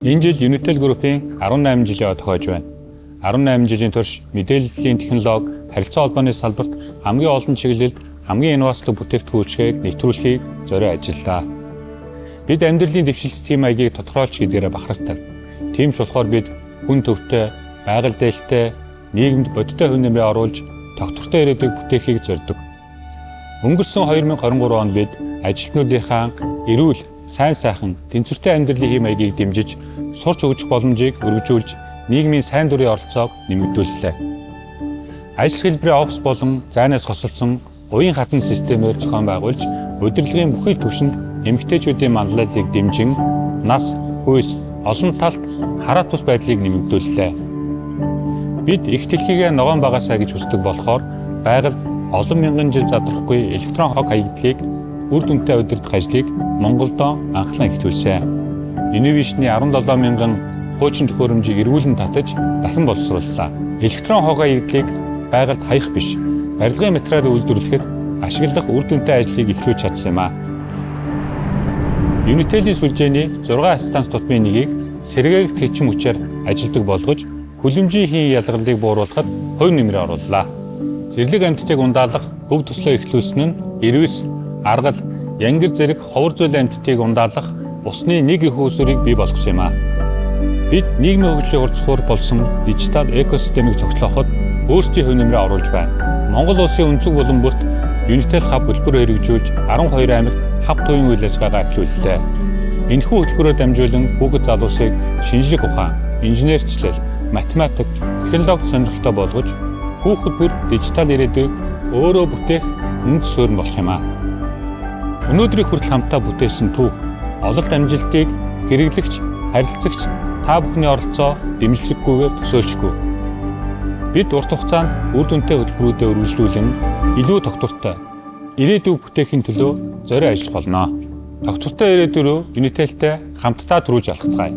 Энэ жил Unitel Group-ийн 18 жилийн тохиож байна. 18 жилийн турш мэдээллийн технологи, харилцаа холбооны салбарт хамгийн олон чиглэлд хамгийн инновацлог бүтээгдэхүүнчгийг нэвтрүүлэхийг зориулж ажиллалаа. Бид амьдралын дэвшилт тийм маягийг тодорхойлж гэдгээрээ бахархдаг. Тийм ч болохоор бид хүн төвтэй, байгаль дээлтэй, нийгэмд бодиттой хувь нэмрээ оруулж тогтвортой ирээдүйг бүтээхийг зорддог. Өнгөрсөн 2023 онд бид ажилтнуудынхаа эрүүл, сайн сайхан, тэнцвэртэй амьдралын хэм маягийг дэмжиж, сурч өгөх боломжийг өргөжүүлж, нийгмийн сайн дурын оролцоог нэмэгдүүллээ. Ажил хэлбэрийн офис болон зайнаас хосолсон уян хатан системээр зохион байгуулж, удирдлагын бүхий л түвшинд эмэгтэйчүүдийн манлайллыг дэмжин, нас, хүйс, олон талт хараат бус байдлыг нэмэгдүүллээ. Бид их дэлхийгээ ногоон багасаа гэж хүсдэг болохоор байгальд олон мянган жил задрахгүй электрон хог хаягдлыг үр дүнтэй удирдах ажлыг Монголдо анхлан эхлүүлсэн. Innovation-ы 17 мянган хуучин төхөөрөмжийг эргүүлэн татаж дахин боловсрууллаа. Электрон хог хаягдлыг байгальд хаях биш, барилгын материалыг үйлдвэрлэхэд ашиглах үр дүнтэй ажлыг эхлүүлж чадсан юм а. Unitel-ийн сүлжээний 6 станц тутмын нэгийг сэргээгт хэчим хүчээр ажилдаг болгож, хүлэмжийн хийн ялгарлыг бууруулахад хувь нэмрээ орууллаа. Зэрлэг амьтдыг ундаалах хөв төслөө эхлүүлсэн нь эрвэс, аргал, янгир зэрэг ховор зүйл амьтдыг ундаалах усны нэг их үүсвэрийг бий болгосон юм а. Бид нийгмийн хөгжлийн урдчилан болсон дижитал экосистемийг зохицоход өөрсдийн хувь нэмрээ оруулж байна. Монгол улсын өнцөг булан бүрт Unitel хаб хөтөлбөрөөр хэрэгжүүлж 12 аймагт хаб туян үйл ажиллагаагаа эхлүүллээ. Энэхүү хөтөлбөрөөр дамжуулан хүүхэд залуусыг шинжлэх ухаан, инженерчлэл, математик, технологи сонирхолтой болгож хүүхэд бүр дижитал ирээдүйг өөрөө бүтээх үнэт суурин болох юм а. Өнөөдрийг хүртэл хамтдаа бүтээсэн түүх, ололт амжилтыг хэрэглэгч, харилцагч та бүхний оролцоо дэмжлэггүйгээр төсөөлшгүй. Бид урт хугацаанд үр дүнтэй хөтөлбөрүүдэд үргэлжлүүлэн илүү тогтвортой ирээдүйг бүтээхийн төлөө зориулж ажиллах болно. Тогтвортой ирээдүй рүү Unitel-тэй хамтдаа түрүүлж алхацгаая.